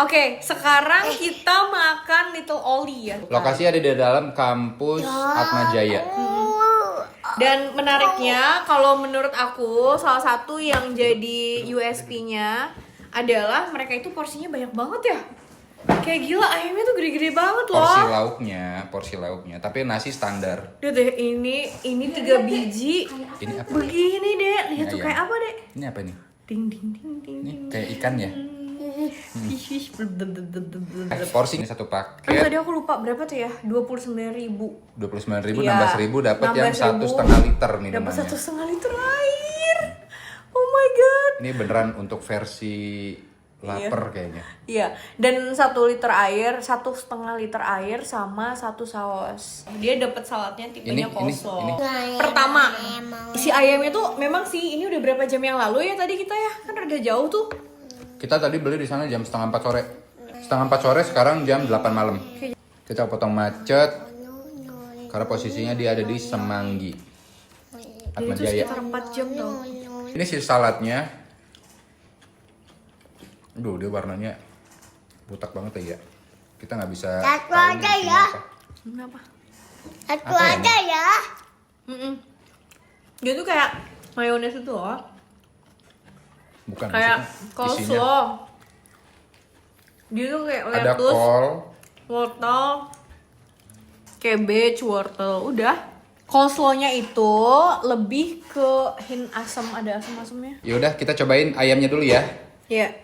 Oke, sekarang kita makan Little Oli ya. Lokasi ada di dalam kampus Atmajaya. Dan menariknya, kalau menurut aku, salah satu yang jadi USP-nya adalah mereka itu porsinya banyak banget ya. Kayak gila, ayamnya tuh gede-gede banget loh. Porsi lauknya. Tapi nasi standar. Lihat deh, ini 3 biji. Ini apa? Begini deh, lihat tuh Ayam. kayak apa deh? Ini apa nih? Ding ding ding ding. Ini kayak ikan ya? Fish. Porsi ini satu Tadi paket. aku lupa berapa tuh ya? 29.000. 29.000 Iya, nambah 1.000 dapat yang 16.000, 1,5 liter Dapat minumannya. 1,5 liter air. Oh my god. Ini beneran untuk versi lapar kayaknya. Iya, dan 1 liter air, 1,5 liter air sama 1 saus. Dia dapat saladnya tipenya Ini. coleslaw. Pertama, si ayamnya tuh memang sih ini udah berapa jam yang lalu ya tadi kita ya? Kan rada jauh tuh. Kita tadi beli di sana jam 3:30 sore. 3:30 sore, sekarang jam 8 malam. Kita potong macet karena posisinya dia ada di Semanggi, Jadi itu Atmajaya. sekitar 4 jam tuh. Ini si saladnya. Aduh, dia warnanya butak banget ya. Kita nggak bisa Satu tahu aja nih isinya ya. apa. Kenapa? Satu Apa ya, aja ya. Dia tuh kayak mayones itu loh. Bukan Kayak maksudnya coleslaw. Dia tuh kayak ada lettuce, kol, wortel, cabbage, wortel, udah. Coleslaw-nya itu lebih ke hint asam, ada asam-asamnya. yaudah kita cobain ayamnya dulu ya. Iya.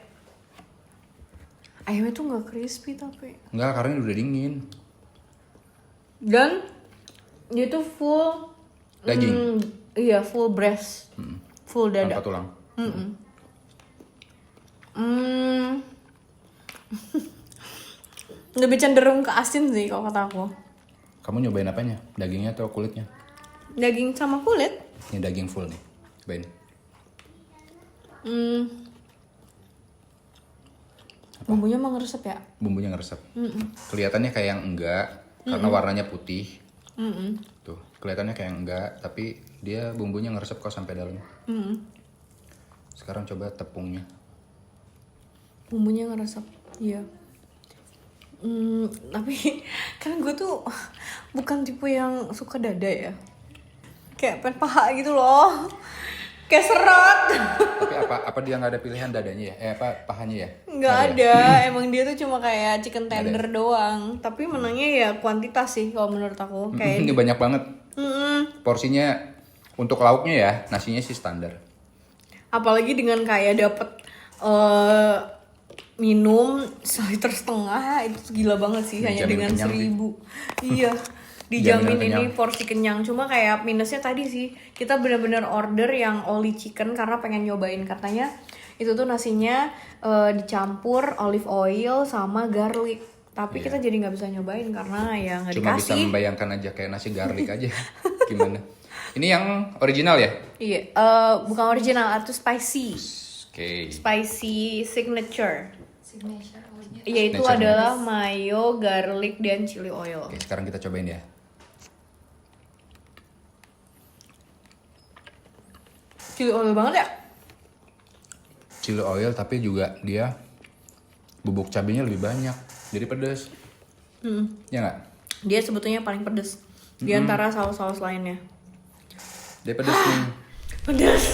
Ayamnya tuh nggak crispy tapi. Enggak, karena ini udah dingin. Dan dia tuh full Daging. iya, full breast. Full dada. Tanpa tulang. Lebih cenderung ke asin sih kalau kata aku. Kamu nyobain apanya? Dagingnya atau kulitnya? Daging sama kulit. Ini daging full nih. Cobain. Bumbunya emang ngeresep ya? Bumbunya ngeresep. Kelihatannya kayak yang enggak karena warnanya putih. Tuh, kelihatannya kayak yang enggak, tapi dia bumbunya ngeresep kok sampai dalam. Sekarang coba tepungnya. Bumbunya ngeresep. Iya. Tapi kan gue tuh bukan tipe yang suka dada ya. Kayak pengen paha gitu loh. Kayak serot. Tapi apa dia nggak ada pilihan dadanya ya? Pahanya ya? Nggak ya? ada. Emang dia tuh cuma kayak chicken Nggak ada. tender doang. Tapi menangnya ya kuantitas sih kalau menurut aku. Ini Kayak banyak banget. Porsinya untuk lauknya ya, nasinya sih standar. apalagi dengan kayak dapet minum 1,5 liter itu gila banget sih. Hanya Dijamin dengan kenyang sih. 1.000. Iya. Dijamin Jaminan ini kenyang. porsi kenyang. Cuma kayak minusnya tadi sih, kita bener-bener order yang Oli chicken karena pengen nyobain. Katanya itu tuh nasinya dicampur olive oil sama garlic. Tapi kita jadi nggak bisa nyobain karena ya nggak Cuma bisa dikasih. membayangkan aja kayak nasi garlic aja. Gimana? Ini yang original ya? Iya, bukan original, itu spicy. Oke. Spicy signature. Yaitu Signature adalah mayo, garlic, dan chili oil. Oke, sekarang kita cobain ya. Chili oil banget ya? Chili oil tapi juga dia bubuk cabenya lebih banyak. Jadi pedas. Ya nggak? Dia sebetulnya paling pedes di antara saus-saus lainnya. Dia pedas nih. Pedes.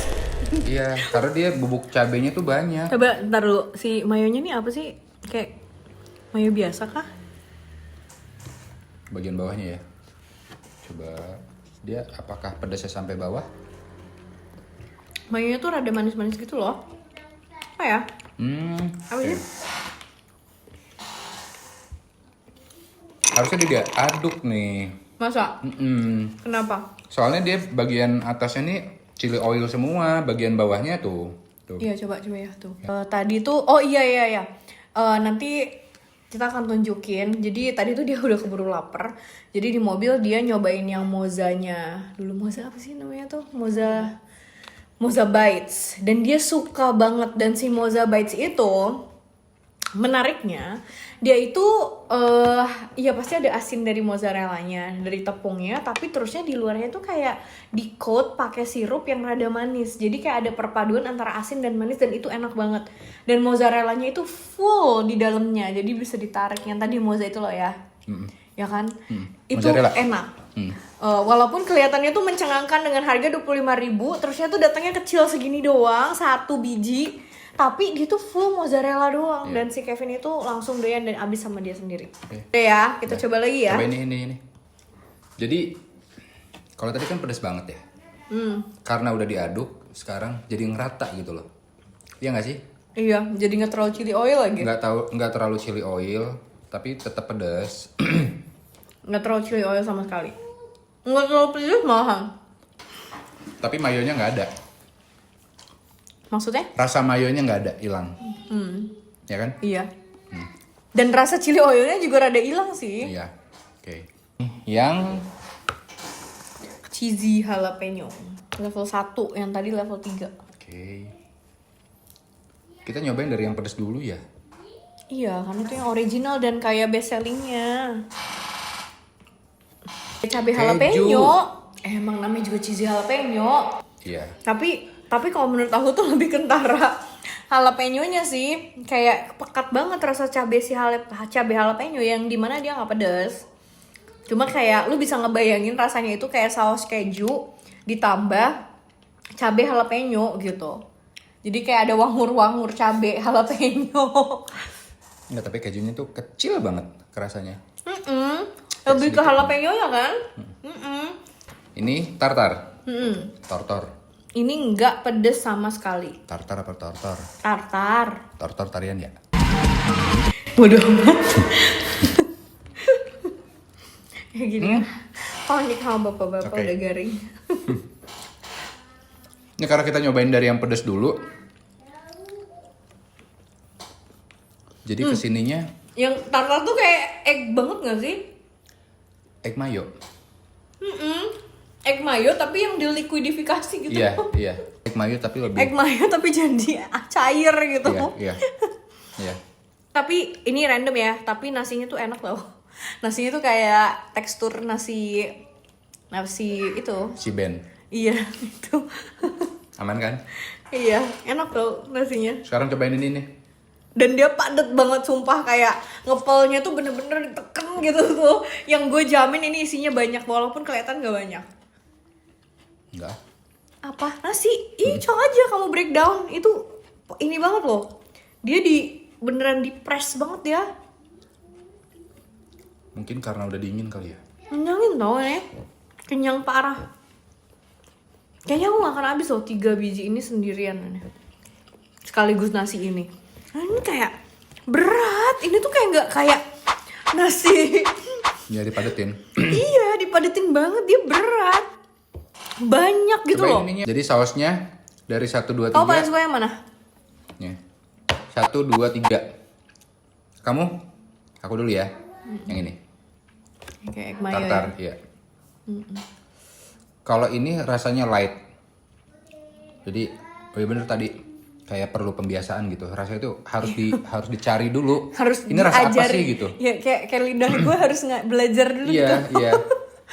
Iya, karena dia bubuk cabenya tuh banyak. Coba ntar dulu, si mayonya nih apa sih? Kayak mayo biasa kah? Bagian bawahnya ya. Coba dia apakah pedasnya sampai bawah? Mayonya tuh rada manis-manis gitu loh. Apa ya? Apa oke. sih? Harusnya dia aduk nih. Masa? Kenapa? Soalnya dia bagian atasnya nih chili oil semua, bagian bawahnya tuh. Iya coba ya tuh. Tadi tuh, oh iya. Nanti kita akan tunjukin. Jadi tadi tuh dia udah keburu lapar. Jadi di mobil dia nyobain yang mozanya. Dulu moza apa sih namanya tuh? Moza bites. Dan dia suka banget. Dan si moza bites itu menariknya dia itu ya pasti ada asin dari mozzarellanya, dari tepungnya, tapi terusnya di luarnya tuh kayak di coat pakai sirup yang rada manis. Jadi kayak ada perpaduan antara asin dan manis dan itu enak banget. Dan mozzarellanya itu full di dalamnya, jadi bisa ditarik. Yang tadi mozza itu loh ya. Ya kan? Itu Mozzarella. enak. Walaupun kelihatannya tuh mencengangkan dengan harga 25.000, terusnya tuh datangnya kecil segini doang, 1 biji. Tapi dia tuh full mozzarella doang. Dan si Kevin itu langsung doyan dan abis sama dia sendiri. Oke ya, kita coba lagi ya. Coba ini. Jadi kalau tadi kan pedas banget ya. Karena udah diaduk, sekarang jadi ngerata gitu loh. Iya nggak sih? Iya, jadi nggak terlalu chili oil lagi. Nggak terlalu chili oil, tapi tetap pedas. Nggak terlalu chili oil sama sekali. Nggak terlalu pedas malahan. Tapi mayonya nggak ada. Maksudnya? Rasa mayonya nggak ada, hilang. Ya kan? Iya. Dan rasa chili oilnya juga rada hilang sih. Iya. Oke. Yang Cheesy jalapeno. Level 1, yang tadi level 3. Oke. Kita nyobain dari yang pedas dulu ya. Iya, karena itu yang original dan kayak best sellingnya. Cabai jalapeno. Emang namanya juga cheesy jalapeno. Iya. Tapi kalau menurut aku tuh lebih kentara jalapeno-nya sih. Kayak pekat banget rasa cabai jalapeno yang dimana dia nggak pedas. Cuma kayak lu bisa ngebayangin rasanya itu kayak saus keju ditambah cabai jalapeno gitu. Jadi kayak ada wangur-wangur cabai jalapeno. Enggak, tapi kejunya tuh kecil banget kerasanya. Lebih ke jalapeno ya kan? Ini tartar. Tortor. Ini nggak pedes sama sekali. Tartar apa tortor? Tartar. Tortor tarian ya? Bodoh amat. Kayak gini. Panik sama bapak-bapak udah garing. Ini karena kita nyobain dari yang pedas dulu. Jadi kesininya Yang tartar tuh kayak egg banget gak sih? egg mayo. Egg mayo tapi yang dilikuidifikasi gitu. Iya. Egg mayo tapi lebih. Egg mayo tapi jadi cair gitu. Iya. Tapi ini random ya, tapi nasinya tuh enak loh. Nasinya tuh kayak tekstur nasi itu. Si Ben. Iya, itu. Aman kan? Iya, enak tuh nasinya. Sekarang cobain ini nih. Dan dia padat banget sumpah, kayak ngepelnya tuh bener-bener diteken gitu tuh. Yang gue jamin ini isinya banyak walaupun kelihatan gak banyak. Enggak. Apa? Nasi? Ih, coba aja kamu breakdown. Itu ini banget loh. Dia beneran di press banget ya. Mungkin karena udah dingin kali ya. Kenyangin tau nih. Kenyang parah. Kayaknya aku gak akan habis loh 3 biji ini sendirian. Sekaligus nasi ini. Nah, ini kayak berat. Ini tuh kayak gak kayak nasi. Ya dipadetin. Iya, dipadetin banget. Dia berat. Banyak gitu Cobain loh. ininya. Jadi sausnya dari 1, 2, 3. Kamu paling suka yang mana? Nih. 1, 2, 3. Kamu? Aku dulu ya. Yang ini. Kayak egg mayo Tartar, ya. iya. Kalau ini rasanya light. Jadi, bener tadi kayak perlu pembiasaan gitu. Rasanya itu harus dicari dulu. Harus ini rasa apa diajari. sih gitu? Ya kayak lidah gue harus belajar dulu gitu. Iya.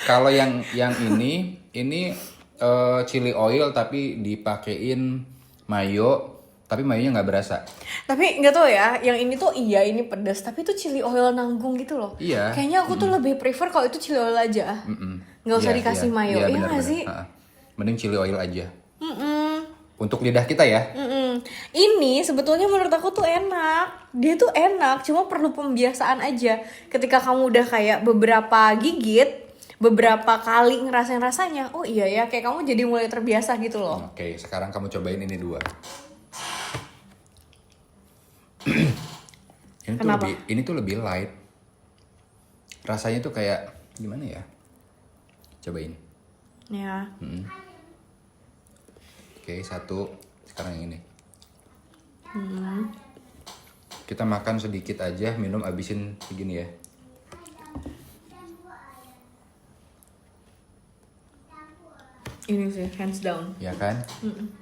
Kalau yang ini chili oil tapi dipakein mayo, tapi mayonya nggak berasa. Tapi nggak tahu ya, yang ini tuh iya ini pedas, tapi itu chili oil nanggung gitu loh. Iya. Kayaknya aku tuh lebih prefer kalau itu chili oil aja. Nggak usah dikasih mayo, iya benar, nggak sih? Mending chili oil aja. Untuk lidah kita ya. Ini sebetulnya menurut aku tuh enak. Dia tuh enak, cuma perlu pembiasaan aja. Ketika kamu udah kayak beberapa gigit, beberapa kali ngerasain rasanya, oh iya ya, kayak kamu jadi mulai terbiasa gitu loh. Oke, sekarang kamu cobain ini 2. Kenapa? Ini tuh lebih light. Rasanya tuh kayak gimana ya? Cobain. Ya. Oke, 1. Sekarang yang ini. Kita makan sedikit aja, minum abisin segini ya. Ini sih hands down. Ya kan?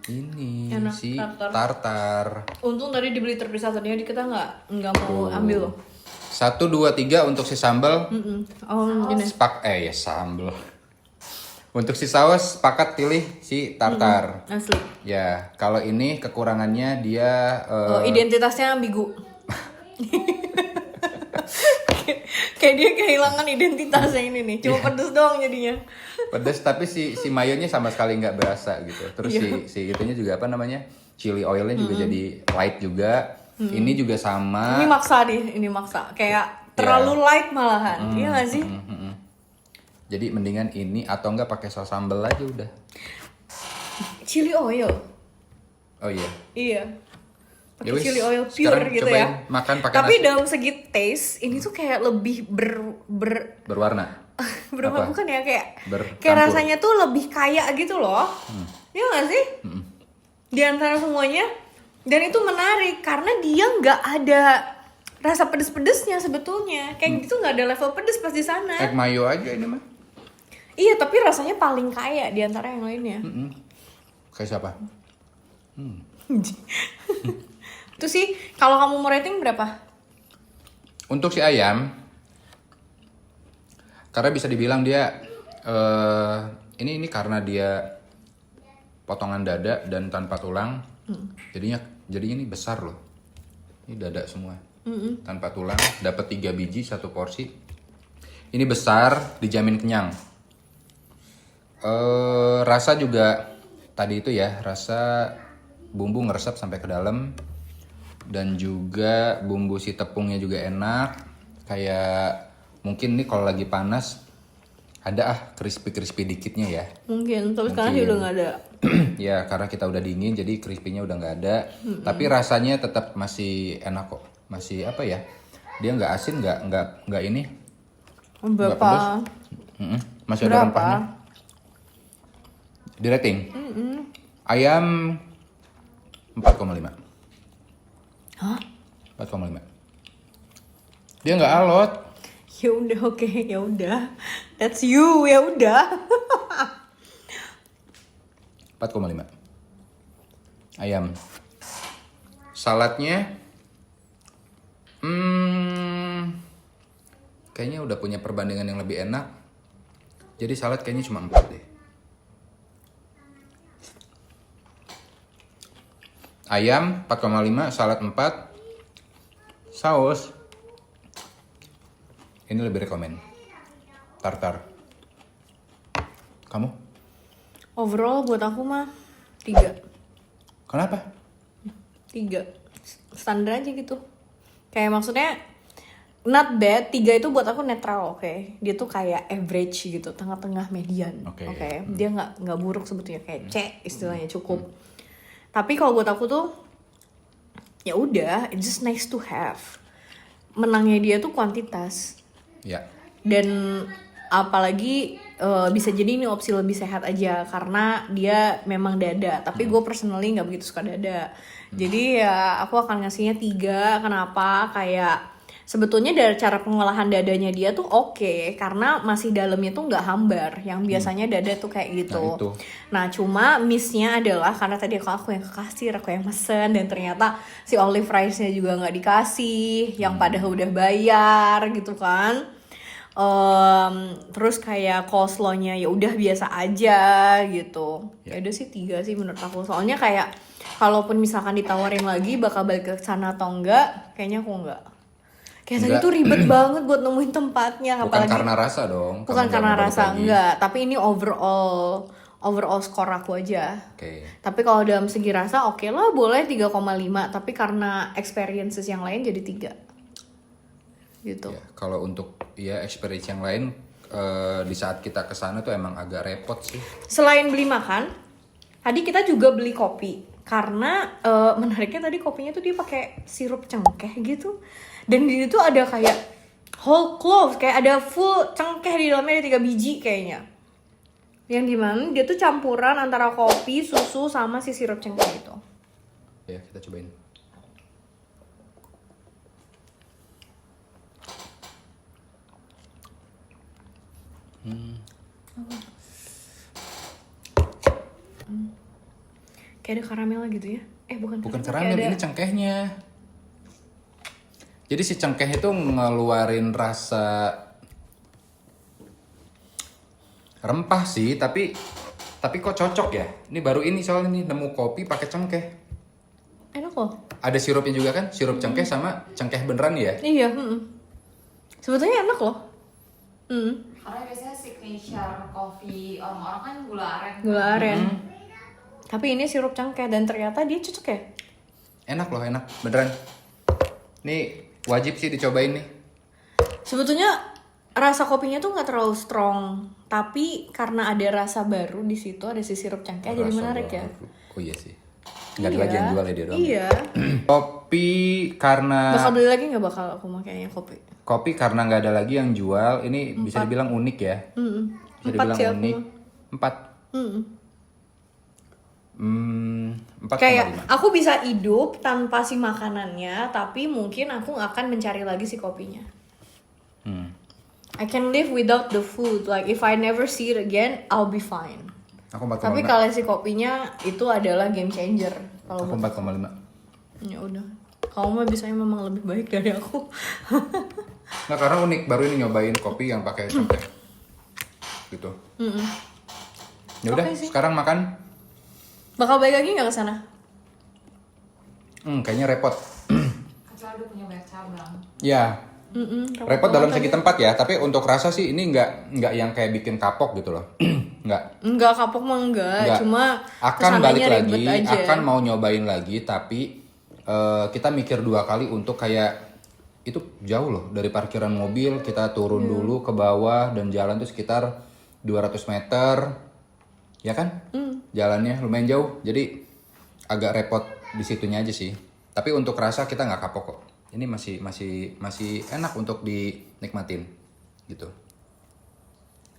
Ini Enak, si tartar. tartar. Untung tadi dibeli terpisah, tadinya kita nggak mau ambil loh. 1, 2, 3 untuk si sambal. Oh ini. Ya sambal. Untuk si saus sepakat pilih si tartar. Asli. Ya, kalau ini kekurangannya dia Identitasnya ambigu. Kayak dia kehilangan identitasnya ini nih. Cuma pedes doang jadinya. pedas tapi si mayonya sama sekali nggak berasa gitu. Terus si itunya juga apa namanya? Chili oilnya juga jadi light juga. Ini juga sama. Ini maksa nih, ini maksa. Kayak terlalu light malahan. Iya nggak sih? Jadi mendingan ini atau enggak pakai saus sambal aja udah. Chili oil. Oh iya. Iya. Pakai Yowis, chili oil pure sekarang gitu cobain ya. makan pakai Tapi nasi. dalam segi taste ini tuh kayak lebih Berwarna. berapa Apa? bukan ya kayak Bercampur. rasanya tuh lebih kaya gitu loh. Iya nggak sih? Di antara semuanya, dan itu menarik karena dia nggak ada rasa pedes-pedesnya sebetulnya. Kayak gitu nggak ada level pedes pas di sana. Egg mayo aja ini mah. Iya, tapi rasanya paling kaya di antara yang lainnya. Kayak siapa? Itu sih kalau kamu mau rating berapa? Untuk si ayam, karena bisa dibilang dia ini karena dia potongan dada dan tanpa tulang, jadi ini besar loh. Ini dada semua, tanpa tulang, dapat 3 biji 1 porsi. Ini besar, dijamin kenyang. Rasa juga tadi itu ya, rasa bumbu ngeresap sampai ke dalam. Dan juga bumbu si tepungnya juga enak. Kayak mungkin nih kalau lagi panas ada crispy dikitnya ya. Mungkin, tapi sekarang sih udah nggak ada. Ya karena kita udah dingin jadi crispy-nya udah nggak ada. Tapi rasanya tetap masih enak kok. Masih apa ya? Dia nggak asin, nggak ini. Berapa? Masih ada rempahnya. Di rating. Ayam 4,5. Hah? 4,5. Dia nggak alot. Ya udah, oke, ya udah. That's you, ya udah. 4,5. Ayam. Saladnya kayaknya udah punya perbandingan yang lebih enak. Jadi salad kayaknya cuma 4 deh. Ayam 4,5, salad 4. Saus ini lebih rekomen. Tartar. Kamu? Overall buat aku mah 3. Kenapa? 3. Standar aja gitu. Kayak maksudnya not bad, 3 itu buat aku netral, oke. Dia tuh kayak average gitu, tengah-tengah median. Oke. Dia nggak buruk sebetulnya, kayak C istilahnya cukup. Tapi kalau buat aku tuh ya udah, it's just nice to have. Menangnya dia tuh kuantitas. Ya. Dan apalagi bisa jadi ini opsi lebih sehat aja karena dia memang dada. Tapi gue personally nggak begitu suka dada. Jadi ya aku akan ngasihnya 3. Kenapa? Kayak sebetulnya dari cara pengolahan dadanya dia tuh oke, karena masih dalamnya tuh nggak hambar. Yang biasanya dada tuh kayak gitu. Nah, itu. Nah cuma miss-nya adalah karena tadi aku yang ke kasir, aku yang mesen, dan ternyata si olive rice-nya juga nggak dikasih, yang padahal udah bayar gitu kan. Terus kayak coleslaw-nya ya udah biasa aja gitu. Ya udah sih 3 sih menurut aku. Soalnya kayak kalaupun misalkan ditawarin lagi bakal balik ke sana atau enggak, kayaknya aku enggak. Kayak tadi Enggak. tuh ribet banget buat nemuin tempatnya. Bukan Apalagi karena rasa dong. bukan kamu karena nggak mau balik rasa, lagi. enggak. Tapi ini overall skor aku aja. Oke. Tapi kalau dalam segi rasa oke lah, boleh 3,5. Tapi karena experiences yang lain jadi 3 gitu. Ya, kalau untuk ya experience yang lain di saat kita kesana tuh emang agak repot sih. Selain beli makan, tadi kita juga beli kopi. Karena menariknya tadi kopinya tuh dia pakai sirup cengkeh gitu. Dan di situ ada kayak whole clove, kayak ada full cengkeh di dalamnya, ada 3 biji kayaknya. Yang dimana dia tuh campuran antara kopi, susu, sama si sirup cengkeh itu. Ya, kita cobain. Kayak ada karamel gitu ya? Bukan. Bukan karamel, karamel, kayak ini cengkehnya. Jadi si cengkeh itu ngeluarin rasa rempah sih, tapi kok cocok ya? Ini baru ini soalnya nih nemu kopi pakai cengkeh. Enak loh. Ada sirupnya juga kan? Sirup cengkeh sama cengkeh beneran ya? Iya. Sebetulnya enak loh. Karena biasanya signature coffee orang-orang kan gula aren. Gula aren. Tapi ini sirup cengkeh dan ternyata dia cocok ya. Enak loh, enak beneran. Nih wajib sih dicobain nih. Sebetulnya rasa kopinya tuh nggak terlalu strong, tapi karena ada rasa baru di situ, ada si sirup cengkeh jadi Rasa menarik ya. baru. Oh iya sih. Nggak ada lagi yang jual ya dia doang. Iya. Kopi karena Bakal beli lagi nggak bakal aku makanya kopi. Kopi karena nggak ada lagi yang jual, ini bisa dibilang unik ya. Bisa 4 dibilang sih aku. unik. 4. Kayak aku bisa hidup tanpa si makanannya, tapi mungkin aku akan mencari lagi si kopinya. I can live without the food. Like if I never see it again, I'll be fine. Aku 4,5. Tapi kalau si kopinya itu adalah game changer. Kalau Aku 4,5. ya udah. Kamu mah bisanya memang lebih baik dari aku. Nah karena unik, baru ini nyobain kopi yang pakai cengkeh. Gitu. Ya udah, Oke sih. sekarang makan. Bakal balik lagi nggak ke sana? Kayaknya repot. Kecuali udah punya banyak cabang. Ya, repot dalam segi tempat ya. Tapi untuk rasa sih ini nggak yang kayak bikin kapok gitu loh. Nggak. Enggak, kapok mah enggak. Cuma Akan balik kesananya ribet lagi, aja. akan mau nyobain lagi. Tapi kita mikir 2 kali untuk kayak itu jauh loh dari parkiran mobil. Kita turun dulu ke bawah dan jalan tuh sekitar 200 meter. Ya kan? Jalannya lumayan jauh. Jadi agak repot di situnya aja sih. Tapi untuk rasa kita nggak kapok kok. Ini masih enak untuk dinikmatin gitu.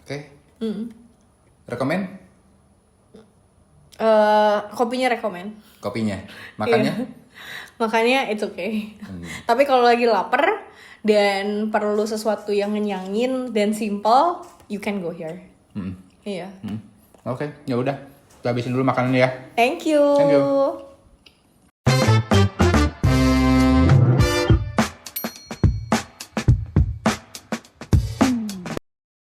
Oke. Rekomen? Kopinya rekomen. Kopinya. Makannya? Iya. Makanya it's okay. Tapi kalau lagi lapar dan perlu sesuatu yang ngenyangin dan simple, you can go here. Iya. Oke, ya udah. Kita habisin dulu makanannya ya. Thank you. Thank you.